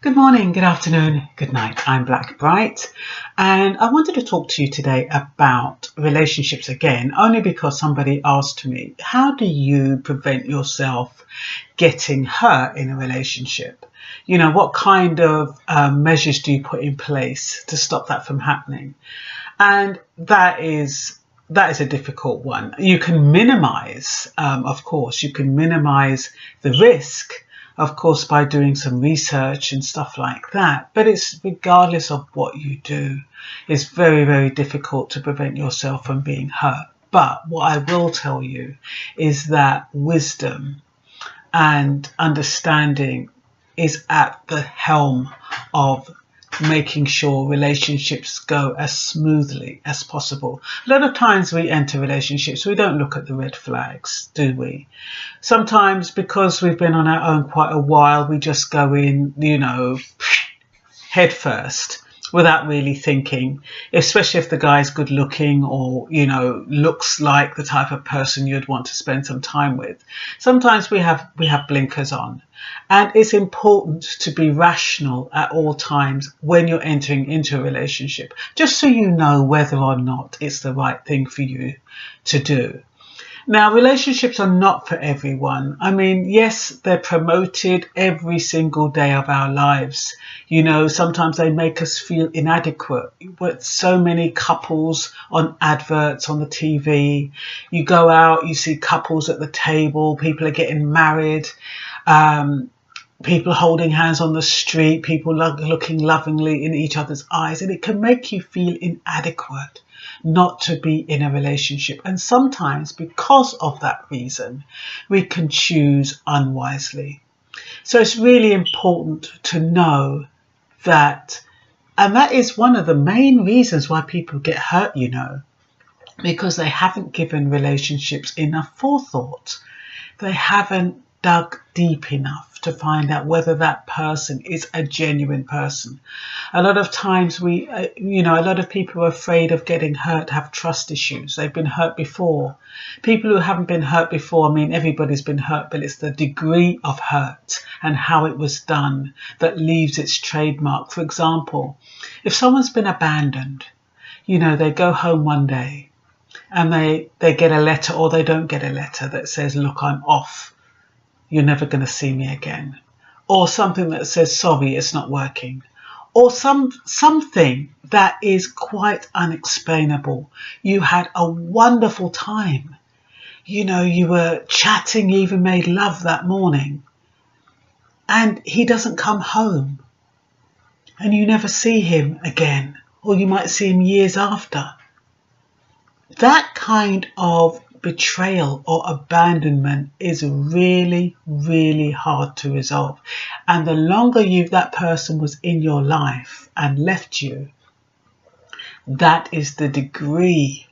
Good morning, good afternoon, good night. I'm Blackbright, and I wanted to talk to you today about relationships again, only because somebody asked me, how do you prevent yourself getting hurt in a relationship? You know, what kind of measures do you put in place to stop that from happening? And that is a difficult one. You can minimize, of course, you can minimize the risk, of course, by doing some research and stuff like that. But it's regardless of what you do, it's very, very difficult to prevent yourself from being hurt. But what I will tell you is that wisdom and understanding is at the helm of making sure relationships go as smoothly as possible. A lot of times we enter relationships, we don't look at the red flags, do we? Sometimes because we've been on our own quite a while, we just go in, head first without really thinking, especially if the guy's good looking or, looks like the type of person you'd want to spend some time with. Sometimes we have blinkers on, and it's important to be rational at all times when you're entering into a relationship, just so you know whether or not it's the right thing for you to do. Now, relationships are not for everyone. I mean, yes, they're promoted every single day of our lives. Sometimes they make us feel inadequate. With so many couples on adverts on the TV, you go out, you see couples at the table, people are getting married, people holding hands on the street, people looking lovingly in each other's eyes, and it can make you feel inadequate not to be in a relationship. And sometimes because of that reason, we can choose unwisely. So it's really important to know that, and that is one of the main reasons why people get hurt, because they haven't given relationships enough forethought. They haven't dug deep enough to find out whether that person is a genuine person. A lot of times a lot of people are afraid of getting hurt, have trust issues. They've been hurt before. People who haven't been hurt before, everybody's been hurt, but it's the degree of hurt and how it was done that leaves its trademark. For example, if someone's been abandoned, they go home one day and they get a letter, or they don't get a letter that says, look, I'm off. You're never going to see me again. Or something that says, sorry, it's not working. Or something that is quite unexplainable. You had a wonderful time. You were chatting, you even made love that morning. And he doesn't come home. And you never see him again. Or you might see him years after. That kind of betrayal or abandonment is really, really hard to resolve. And the longer that person was in your life and left you, that is the degree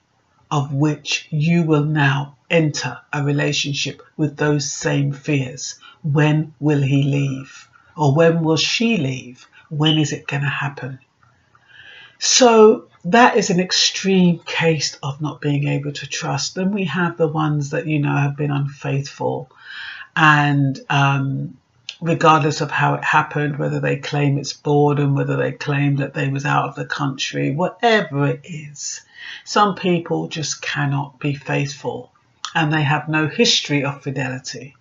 of which you will now enter a relationship with those same fears. When will he leave? Or when will she leave? When is it going to happen? So that is an extreme case of not being able to trust. Then we have the ones that, have been unfaithful, and regardless of how it happened, whether they claim it's boredom, whether they claim that they was out of the country, whatever it is, some people just cannot be faithful and they have no history of fidelity.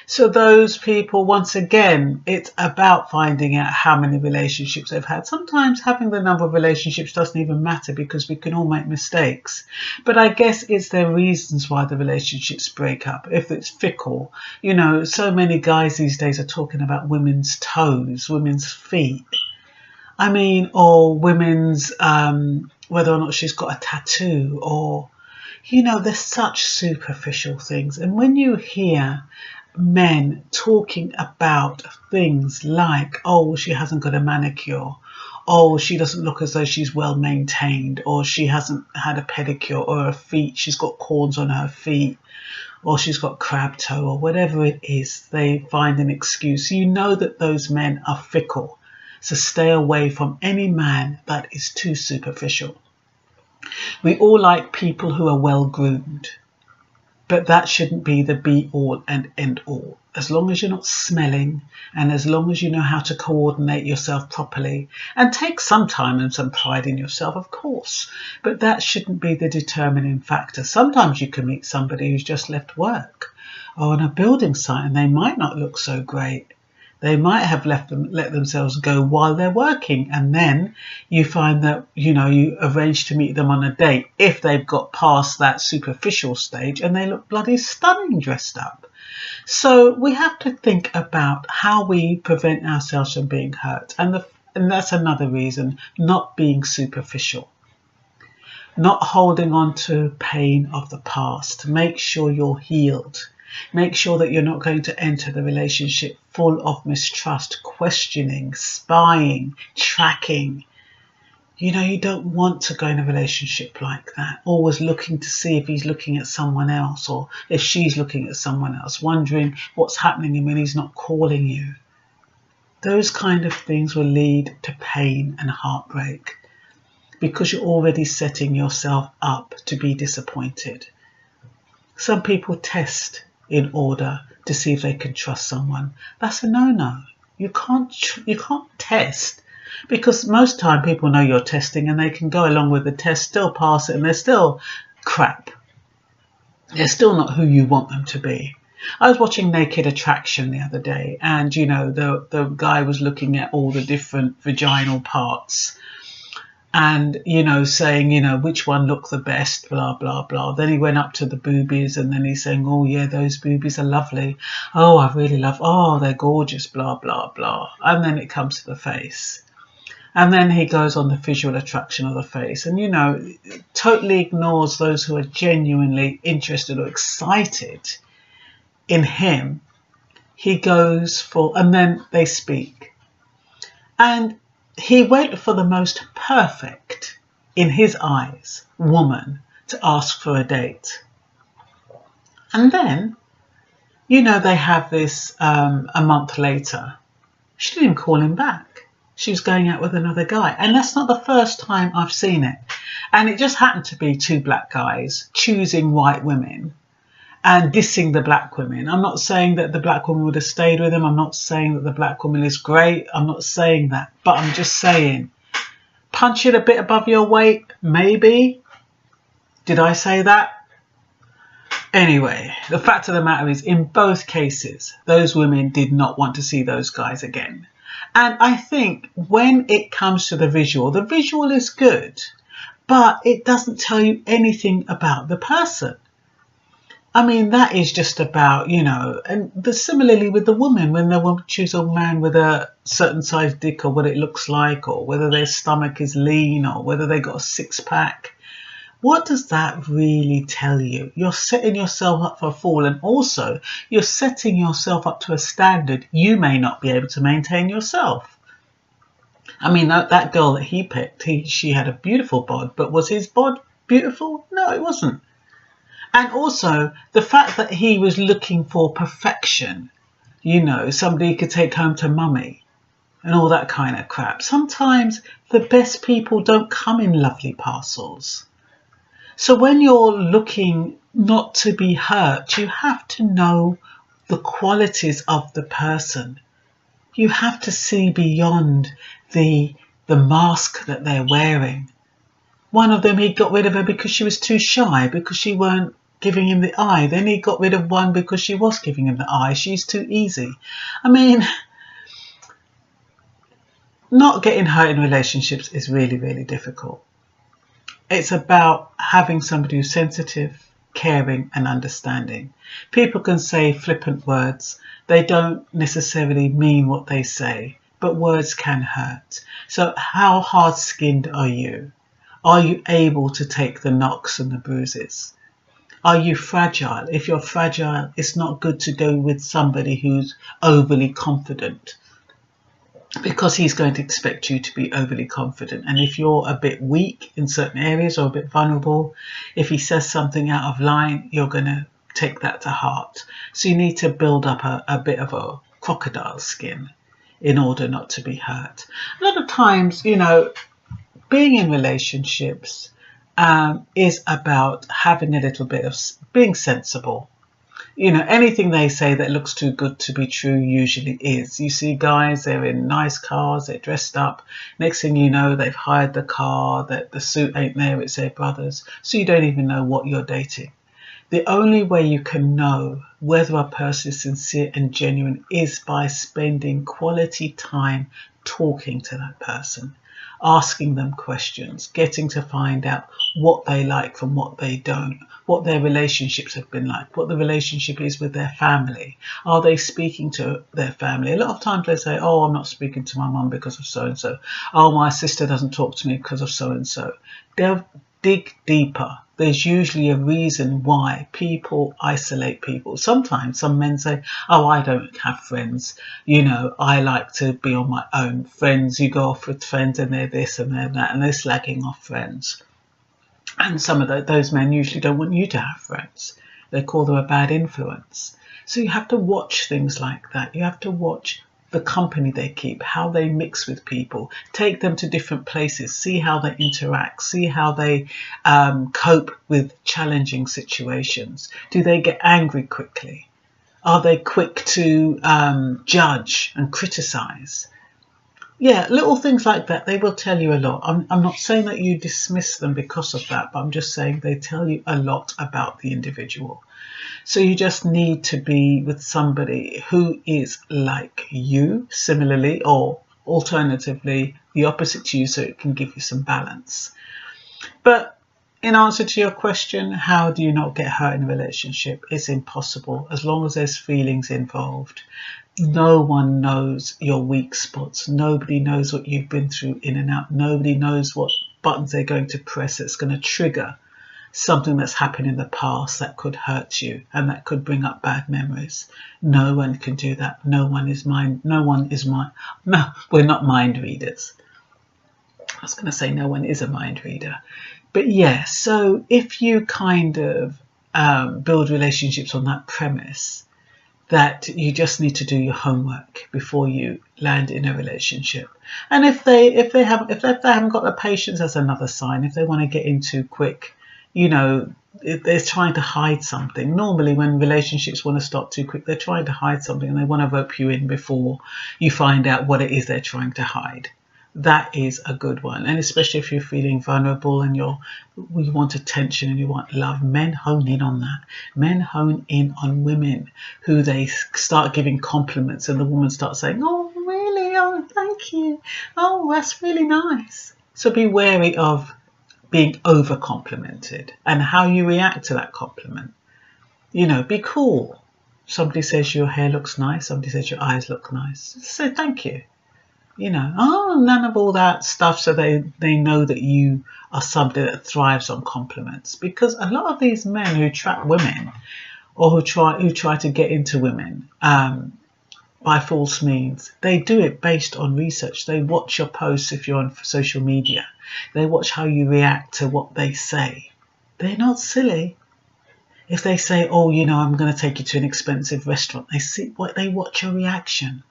So those people, once again, it's about finding out how many relationships they've had. Sometimes having the number of relationships doesn't even matter, because we can all make mistakes. But I guess it's their reasons why the relationships break up. If it's fickle, so many guys these days are talking about women's toes, women's feet. Or women's, whether or not she's got a tattoo, or, there's such superficial things. And when you hear men talking about things like, oh, she hasn't got a manicure, oh, she doesn't look as though she's well maintained, or she hasn't had a pedicure, or her feet, she's got corns on her feet, or she's got crab toe, or whatever it is, they find an excuse. That those men are fickle. So stay away from any man that is too superficial. We all like people who are well groomed. But that shouldn't be the be all and end all. as long as you're not smelling, and as long as you know how to coordinate yourself properly, and take some time and some pride in yourself, of course, but that shouldn't be the determining factor. Sometimes you can meet somebody who's just left work or on a building site, and they might not look so great. They might have let themselves go while they're working, and then you find that, you know, you arrange to meet them on a date if they've got past that superficial stage, and they look bloody stunning dressed up. So we have to think about how we prevent ourselves from being hurt, and that's another reason, not being superficial, not holding on to pain of the past. Make sure you're healed. Make sure that you're not going to enter the relationship full of mistrust, questioning, spying, tracking. You know, you don't want to go in a relationship like that, always looking to see if he's looking at someone else or if she's looking at someone else, wondering what's happening when he's not calling you. Those kind of things will lead to pain and heartbreak because you're already setting yourself up to be disappointed. Some people test in order to see if they can trust someone. That's a no-no. You can't test, because most time people know you're testing and they can go along with the test, still pass it, and they're still crap. They're still not who you want them to be. I was watching Naked Attraction the other day, and you know, the guy was looking at all the different vaginal parts and, you know, saying, you know, which one looked the best, blah, blah, blah. Then he went up to the boobies, and then he's saying, oh, yeah, those boobies are lovely. Oh, I really love, oh, they're gorgeous, blah, blah, blah. And then it comes to the face. And then he goes on the visual attraction of the face. And, you know, totally ignores those who are genuinely interested or excited in him. He goes for, and then they speak. And he went for the most perfect, in his eyes, woman to ask for a date. And then, you know, they have this a month later. She didn't call him back. She was going out with another guy. And that's not the first time I've seen it. And it just happened to be two black guys choosing white women and dissing the black women. I'm not saying that the black woman would have stayed with him. I'm not saying that the black woman is great. I'm not saying that. But I'm just saying, punch it a bit above your weight, maybe. Did I say that? Anyway, the fact of the matter is, in both cases, those women did not want to see those guys again. And I think when it comes to the visual is good, but it doesn't tell you anything about the person. I mean, that is just about, you know, and similarly with the woman, when they want to choose a man with a certain size dick, or what it looks like, or whether their stomach is lean, or whether they got a six-pack. What does that really tell you? You're setting yourself up for a fall, and also you're setting yourself up to a standard you may not be able to maintain yourself. I mean, that girl that he picked, she had a beautiful bod, but was his bod beautiful? No, it wasn't. And also the fact that he was looking for perfection, you know, somebody could take home to mummy and all that kind of crap. Sometimes the best people don't come in lovely parcels. So when you're looking not to be hurt, you have to know the qualities of the person. You have to see beyond the mask that they're wearing. One of them, he got rid of her because she was too shy, because she weren't giving him the eye. Then he got rid of one because she was giving him the eye. She's too easy. I mean, not getting hurt in relationships is really, really difficult. It's about having somebody who's sensitive, caring and understanding. People can say flippant words. They don't necessarily mean what they say, but words can hurt. So how hard-skinned are you? Are you able to take the knocks and the bruises? Are you fragile? If you're fragile, it's not good to go with somebody who's overly confident, because he's going to expect you to be overly confident. And if you're a bit weak in certain areas or a bit vulnerable, if he says something out of line, you're going to take that to heart. So you need to build up a bit of a crocodile skin in order not to be hurt. A lot of times, you know, being in relationships is about having a little bit of being sensible. You know, anything they say that looks too good to be true usually is. You see guys, they're in nice cars, they're dressed up. Next thing you know, they've hired the car, that the suit ain't there, it's their brother's. So you don't even know what you're dating. The only way you can know whether a person is sincere and genuine is by spending quality time talking to that person, asking them questions, getting to find out what they like from what they don't, what their relationships have been like, what the relationship is with their family. Are they speaking to their family? A lot of times they say, oh, I'm not speaking to my mum because of so-and-so. Oh, my sister doesn't talk to me because of so-and-so. They'll dig deeper. There's usually a reason why people isolate people. Sometimes some men say, oh, I don't have friends. You know, I like to be on my own. Friends, you go off with friends and they're this and they're that, and they're slagging off friends. And some of those men usually don't want you to have friends. They call them a bad influence. So you have to watch things like that. You have to watch the company they keep, how they mix with people, take them to different places, see how they interact, see how they cope with challenging situations. Do they get angry quickly? Are they quick to judge and criticize? Yeah, little things like that, they will tell you a lot. I'm not saying that you dismiss them because of that, but I'm just saying they tell you a lot about the individual. So you just need to be with somebody who is like you, similarly, or alternatively, the opposite to you, so it can give you some balance. But in answer to your question, how do you not get hurt in a relationship? It's impossible, as long as there's feelings involved. No one knows your weak spots. Nobody knows what you've been through in and out. Nobody knows what buttons they're going to press that's going to trigger something that's happened in the past that could hurt you and that could bring up bad memories. No one can do that. We're not mind readers. I was going to say no one is a mind reader. But yeah, so if you kind of build relationships on that premise, that you just need to do your homework before you land in a relationship. And if they haven't got the patience, that's another sign. If they want to get in too quick, you know, if they're trying to hide something. Normally when relationships want to stop too quick, they're trying to hide something and they want to rope you in before you find out what it is they're trying to hide. That is a good one. And especially if you're feeling vulnerable and you want attention and you want love, men hone in on that. Men hone in on women who they start giving compliments and the woman starts saying, oh, really? Oh, thank you. Oh, that's really nice. So be wary of being over complimented and how you react to that compliment. You know, be cool. Somebody says your hair looks nice. Somebody says your eyes look nice. Just say thank you. You know, none of all that stuff, so they know that you are somebody that thrives on compliments. Because a lot of these men who trap women or who try to get into women by false means, they do it based on research. They watch your posts if you're on social media. They watch how you react to what they say. They're not silly. If they say, oh, you know, I'm going to take you to an expensive restaurant, they watch your reaction.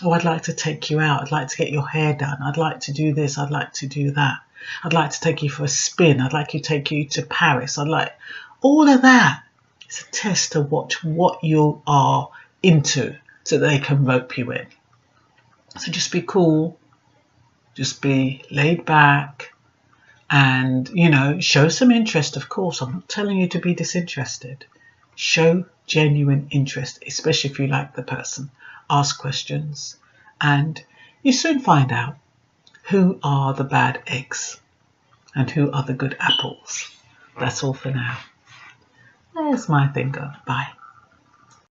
Oh, I'd like to take you out. I'd like to get your hair done. I'd like to do this. I'd like to do that. I'd like to take you for a spin. I'd like to take you to Paris. I'd like all of that. It's a test to watch what you are into so they can rope you in. So just be cool. Just be laid back and, you know, show some interest, of course. I'm not telling you to be disinterested. Show genuine interest, especially if you like the person. Ask questions and you soon find out who are the bad eggs and who are the good apples. That's all for now. There's my finger. Bye.